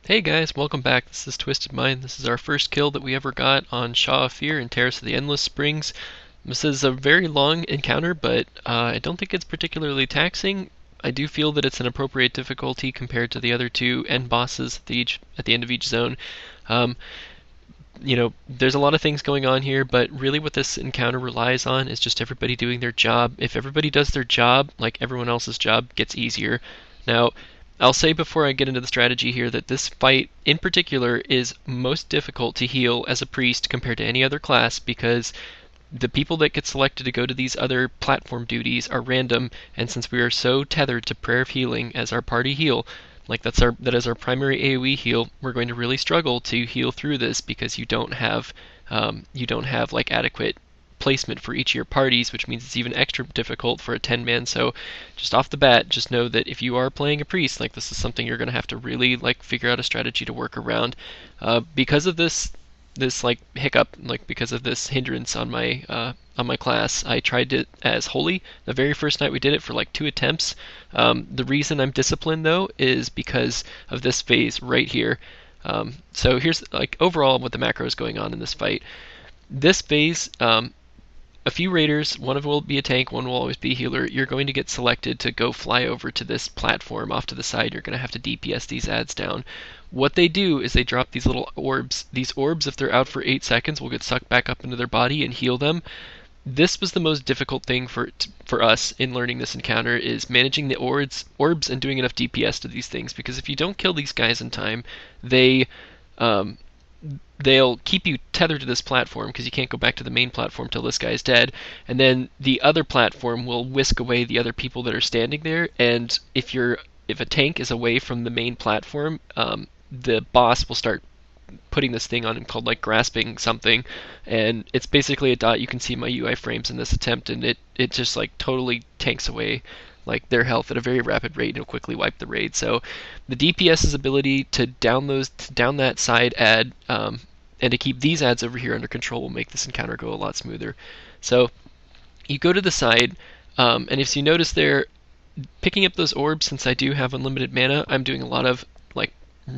Hey guys, welcome back. This is Twisted Mind. This is our first kill that we ever got on Shaw of Fear in Terrace of the Endless Springs. This is a very long encounter, but I don't think it's particularly taxing. I do feel that it's an appropriate difficulty compared to the other two end bosses at the end of each zone. Um, there's a lot of things going on here, but really what this encounter relies on is just everybody doing their job. If everybody does their job, like everyone else's job gets easier. Now, I'll say before I get into the strategy here that this fight in particular is most difficult to heal as a priest compared to any other class because the people that get selected to go to these other platform duties are random, and since we are so tethered to Prayer of Healing as our party heal, like that is our primary AoE heal, we're going to really struggle to heal through this because you don't have like adequate placement for each of your parties, which means it's even extra difficult for a 10-man. So just off the bat, just know that if you are playing a priest, like this is something you're going to have to really like figure out a strategy to work around. Because of this like hiccup, like because of this hindrance on my class, I tried it as holy the very first night we did it for like 2 attempts. The reason I'm disciplined though is because of this phase right here. So here's like overall what the macro is going on in this fight. This phase, a few raiders, one of them will be a tank, one will always be a healer. You're going to get selected to go fly over to this platform off to the side. You're going to have to DPS these ads down. What they do is they drop these little orbs. These orbs, if they're out for 8 seconds, will get sucked back up into their body and heal them. This was the most difficult thing for us in learning this encounter is managing the orbs and doing enough DPS to these things, because if you don't kill these guys in time, they um, they'll keep you tethered to this platform because you can't go back to the main platform till this guy's dead, and then the other platform will whisk away the other people that are standing there. And if a tank is away from the main platform, the boss will start putting this thing on called like grasping something, and it's basically a dot. You can see my UI frames in this attempt, and it just like totally tanks away like their health at a very rapid rate and will quickly wipe the raid. So the DPS's ability to down that side ad, and to keep these ads over here under control will make this encounter go a lot smoother. So you go to the side, and if you notice there, picking up those orbs, since I do have unlimited mana, I'm doing a lot of like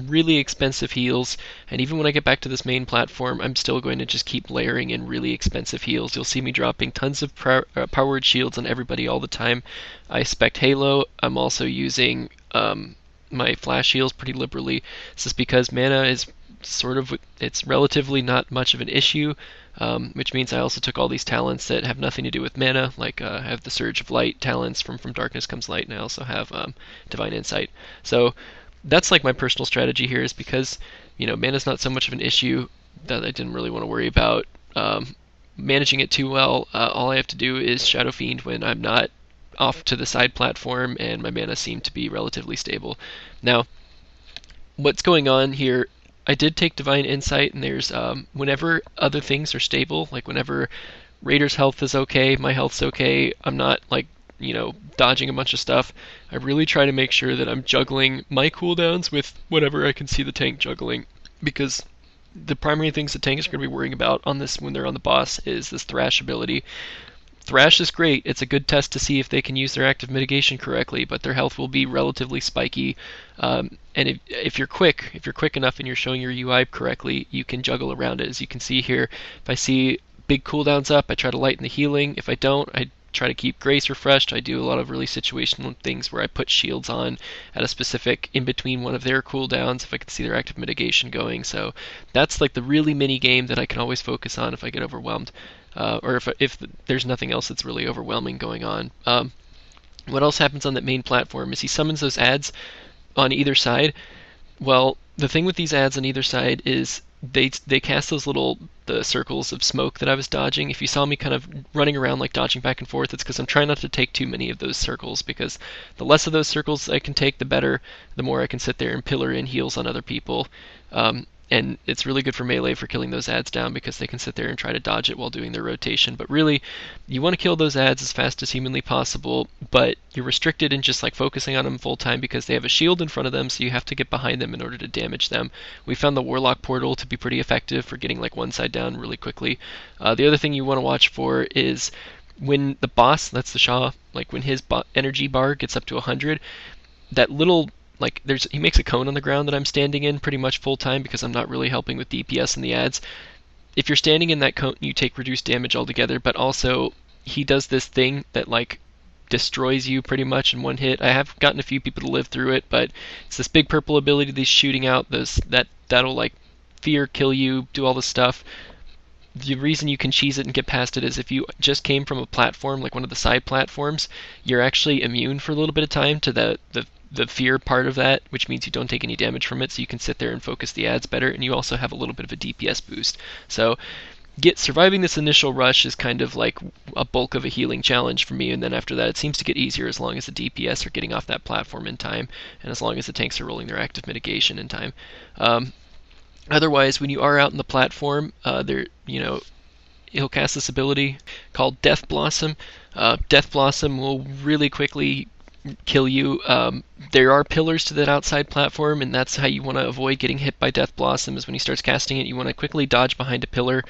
really expensive heals, and even when I get back to this main platform, I'm still going to just keep layering in really expensive heals. You'll see me dropping tons of powered shields on everybody all the time. I spec Halo. I'm also using my flash heals pretty liberally. This is because mana is it's relatively not much of an issue, which means I also took all these talents that have nothing to do with mana, like I have the Surge of Light talents from Darkness Comes Light, and I also have Divine Insight. So that's like my personal strategy here, is because mana's not so much of an issue that I didn't really want to worry about managing it too well. All I have to do is Shadow Fiend when I'm not off to the side platform, and my mana seemed to be relatively stable. Now, what's going on here? I did take Divine Insight, and there's whenever other things are stable, like whenever Raider's health is okay, my health's okay, I'm not like dodging a bunch of stuff. I really try to make sure that I'm juggling my cooldowns with whatever I can see the tank juggling, because the primary things the tank is going to be worrying about on this when they're on the boss is this Thrash ability. Thrash is great. It's a good test to see if they can use their active mitigation correctly, but their health will be relatively spiky. And if you're quick enough and you're showing your UI correctly, you can juggle around it. As you can see here, if I see big cooldowns up, I try to lighten the healing. If I don't, I try to keep Grace refreshed. I do a lot of really situational things where I put shields on at a specific in between one of their cooldowns if I can see their active mitigation going. So that's like the really mini game that I can always focus on if I get overwhelmed, or if there's nothing else that's really overwhelming going on. What else happens on that main platform is he summons those ads on either side. Well, the thing with these ads on either side is they cast the circles of smoke that I was dodging. If you saw me kind of running around like dodging back and forth, it's because I'm trying not to take too many of those circles, because the less of those circles I can take, the better. The more I can sit there and pillar in heals on other people. And it's really good for melee for killing those ads down, because they can sit there and try to dodge it while doing their rotation. But really, you want to kill those ads as fast as humanly possible, but you're restricted in just like focusing on them full time because they have a shield in front of them, so you have to get behind them in order to damage them. We found the Warlock portal to be pretty effective for getting like one side down really quickly. The other thing you want to watch for is when the boss, that's the Shaw, like when his energy bar gets up to 100, that little like he makes a cone on the ground that I'm standing in pretty much full time because I'm not really helping with DPS and the ads. If you're standing in that cone, you take reduced damage altogether, but also he does this thing that like destroys you pretty much in one hit. I have gotten a few people to live through it, but it's this big purple ability that he's shooting out. That'll like fear kill you, do all this stuff. The reason you can cheese it and get past it is if you just came from a platform like one of the side platforms, you're actually immune for a little bit of time to the fear part of that, which means you don't take any damage from it, so you can sit there and focus the ads better, and you also have a little bit of a DPS boost. So surviving this initial rush is kind of like a bulk of a healing challenge for me, and then after that it seems to get easier as long as the DPS are getting off that platform in time, and as long as the tanks are rolling their active mitigation in time. Otherwise, when you are out in the platform, he'll cast this ability called Death Blossom. Death Blossom will really quickly kill you. There are pillars to that outside platform, and that's how you want to avoid getting hit by Death Blossom, is when he starts casting it, you want to quickly dodge behind a pillar.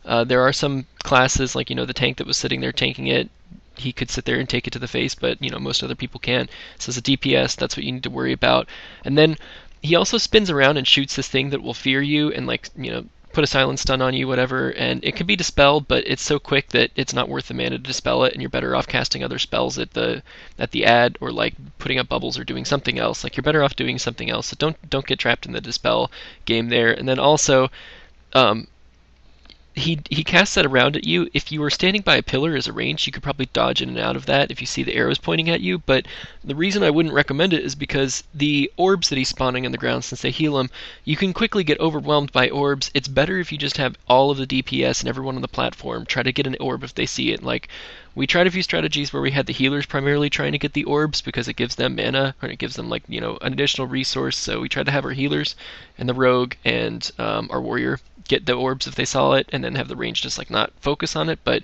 There are some classes, like, the tank that was sitting there tanking it, he could sit there and take it to the face, but, most other people can. So as a DPS, that's what you need to worry about. And then he also spins around and shoots this thing that will fear you and, put a silent stun on you, whatever, and it can be dispelled, but it's so quick that it's not worth the mana to dispel it, and you're better off casting other spells at the ad, or putting up bubbles or doing something else. You're better off doing something else. So don't get trapped in the dispel game there. And then also, he casts that around at you. If you were standing by a pillar as a range, you could probably dodge in and out of that if you see the arrows pointing at you, but the reason I wouldn't recommend it is because the orbs that he's spawning on the ground, since they heal him, you can quickly get overwhelmed by orbs. It's better if you just have all of the DPS and everyone on the platform try to get an orb if they see it. We tried a few strategies where we had the healers primarily trying to get the orbs because it gives them mana, or it gives them an additional resource. So we tried to have our healers and the rogue and our warrior get the orbs if they saw it, and then have the range just not focus on it. But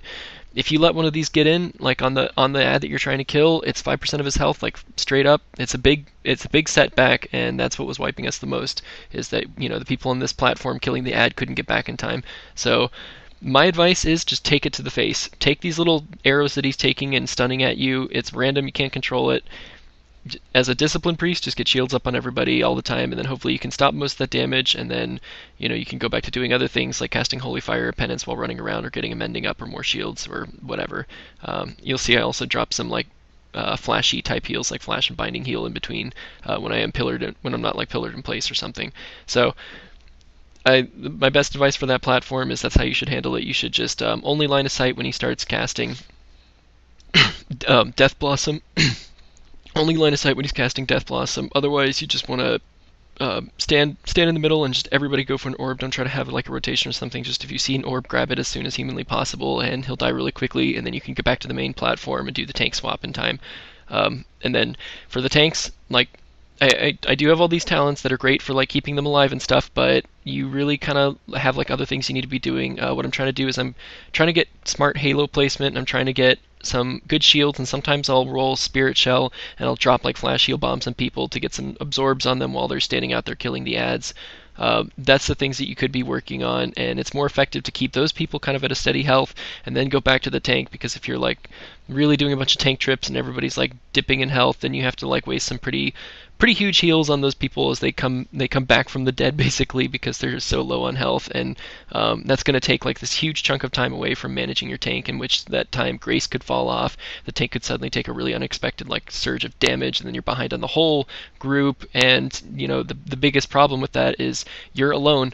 if you let one of these get in, on the ad that you're trying to kill, it's 5% of his health, straight up. It's a big setback, and that's what was wiping us the most. Is that the people on this platform killing the ad couldn't get back in time. So my advice is just take it to the face. Take these little arrows that he's taking and stunning at you. It's random, you can't control it. As a discipline priest, just get shields up on everybody all the time, and then hopefully you can stop most of that damage, and then you can go back to doing other things like casting Holy Fire or Penance while running around, or getting a Mending up or more shields or whatever. You'll see I also drop some flashy type heals, like Flash and Binding Heal in between when I am when I'm not pillared in place or something. So my best advice for that platform is that's how you should handle it. You should just only line of sight when he starts casting Death Blossom. Only line of sight when he's casting Death Blossom. Otherwise, you just want to stand in the middle and just everybody go for an orb. Don't try to have a rotation or something. Just if you see an orb, grab it as soon as humanly possible, and he'll die really quickly, and then you can get back to the main platform and do the tank swap in time. And then for the tanks, I do have all these talents that are great for keeping them alive and stuff, but you really kind of have other things you need to be doing. What I'm trying to do is I'm trying to get smart Halo placement, and I'm trying to get some good shields, and sometimes I'll roll Spirit Shell and I'll drop flash heal bombs on people to get some absorbs on them while they're standing out there killing the ads. That's the things that you could be working on, and it's more effective to keep those people kind of at a steady health and then go back to the tank, because if you're really doing a bunch of tank trips and everybody's dipping in health, then you have to waste some pretty huge heals on those people as they come back from the dead, basically, because they're so low on health, and that's going to take this huge chunk of time away from managing your tank, in which that time Grace could fall off, the tank could suddenly take a really unexpected surge of damage, and then you're behind on the whole group. And the biggest problem with that is you're alone.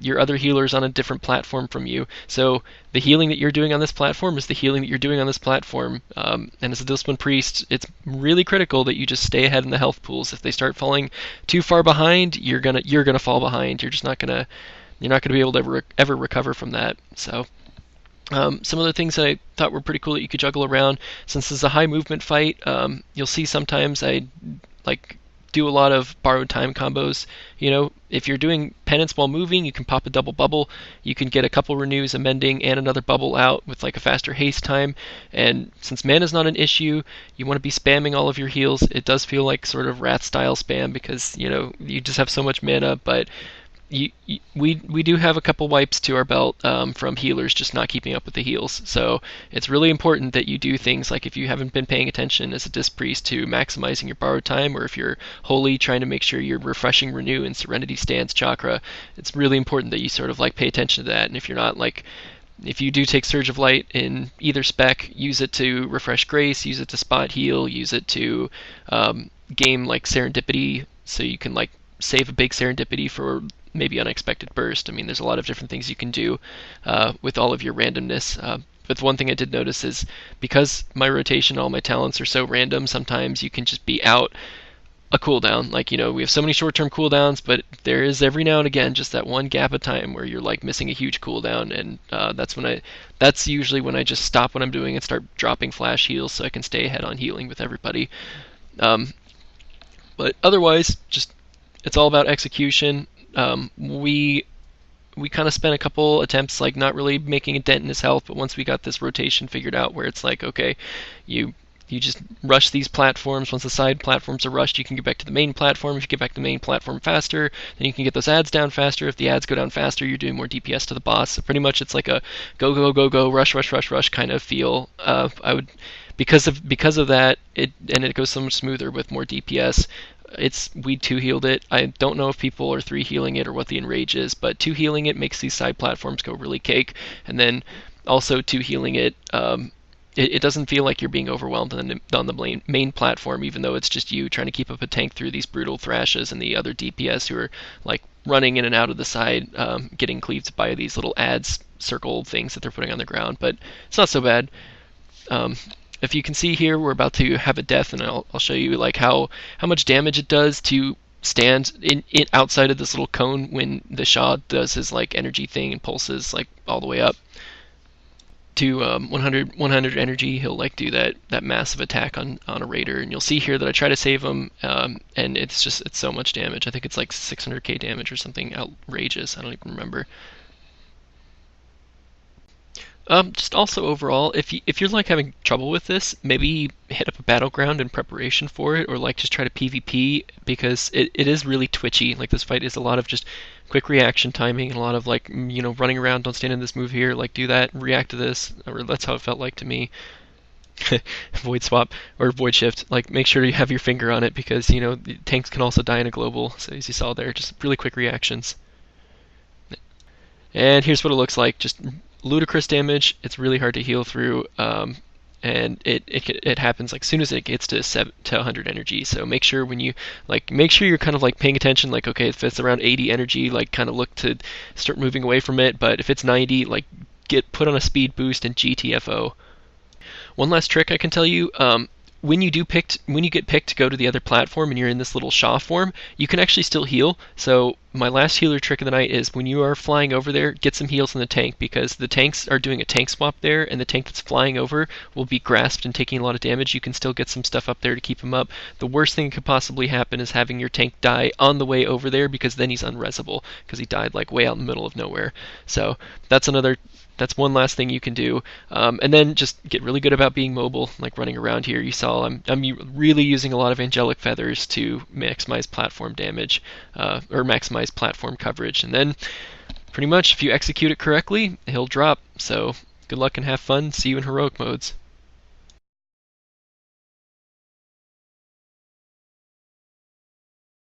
Your other healer's on a different platform from you, so the healing that you're doing on this platform is the healing that you're doing on this platform. And as a disciplined priest, it's really critical that you just stay ahead in the health pools. If they start falling too far behind, you're gonna fall behind. You're not gonna be able to ever recover from that. So some other things I thought were pretty cool that you could juggle around. Since this is a high movement fight, you'll see sometimes I do a lot of borrowed time combos. If you're doing penance while moving, you can pop a double bubble. You can get a couple renews, a mending, and another bubble out with a faster haste time. And since mana's not an issue, you want to be spamming all of your heals. It does feel like sort of Wrath style spam, because you just have so much mana, but we do have a couple wipes to our belt from healers just not keeping up with the heals. So it's really important that you do things like if you haven't been paying attention as a disc priest to maximizing your borrowed time, or if you're wholly trying to make sure you're refreshing renew and serenity stance chakra, it's really important that you sort of like pay attention to that. And if you're not like if you do take Surge of Light in either spec, use it to refresh Grace, use it to spot heal, use it to game like Serendipity, so you can like save a big Serendipity for maybe unexpected burst. I mean, there's a lot of different things you can do with all of your randomness. But the one thing I did notice is because my rotation, all my talents are so random, sometimes you can just be out a cooldown. Like, you know, we have so many short-term cooldowns, but there is every now and again just that one gap of time where you're like missing a huge cooldown, and that's usually when I just stop what I'm doing and start dropping flash heals so I can stay ahead on healing with everybody. But otherwise, just it's all about execution. We kind of spent a couple attempts like not really making a dent in his health, but once we got this rotation figured out where it's like, okay, you just rush these platforms. Once the side platforms are rushed, you can get back to the main platform. If you get back to the main platform faster, then you can get those ads down faster. If the ads go down faster, you're doing more DPS to the boss. So pretty much it's like a go go go go rush rush rush rush kind of feel. I would because of that it goes so much smoother with more DPS. It's we two healed it. I don't know if people are three healing it or what the enrage is, but two healing it makes these side platforms go really cake, and then also two healing it. It doesn't feel like you're being overwhelmed on the main platform, even though it's just you trying to keep up a tank through these brutal thrashes and the other DPS who are like running in and out of the side, getting cleaved by these little ads circle things that they're putting on the ground. But it's not so bad. If you can see here, we're about to have a death, and I'll show you like how much damage it does to stand in outside of this little cone when the Shah does his like energy thing and pulses like all the way up to 100 energy. He'll like do that massive attack on a raider, and you'll see here that I try to save him, and it's so much damage. I think it's like 600k damage or something outrageous. I don't even remember. Just also overall, if you're like having trouble with this, maybe hit up a battleground in preparation for it, or like just try to PvP, because it is really twitchy. Like this fight is a lot of just quick reaction timing and a lot of like running around, don't stand in this move here, like do that, react to this, or that's how it felt like to me. Void swap or void shift, like make sure you have your finger on it, because tanks can also die in a global. So as you saw there, just really quick reactions. And here's what it looks like, just ludicrous damage. It's really hard to heal through, and it happens like soon as it gets to 100 energy. So make sure when you make sure you're kind of like paying attention. Like, okay, if it's around 80 energy, like kind of look to start moving away from it. But if it's 90, like get put on a speed boost and GTFO. One last trick I can tell you. When you get picked to go to the other platform and you're in this little Shah form, you can actually still heal. So my last healer trick of the night is when you are flying over there, get some heals in the tank, because the tanks are doing a tank swap there, and the tank that's flying over will be grasped and taking a lot of damage. You can still get some stuff up there to keep him up. The worst thing that could possibly happen is having your tank die on the way over there, because then he's unresable, because he died like way out in the middle of nowhere. So that's one last thing you can do, and then just get really good about being mobile, like running around here. You saw I'm really using a lot of angelic feathers to maximize platform damage, or maximize platform coverage, and then pretty much if you execute it correctly, he'll drop. So good luck and have fun. See you in heroic modes.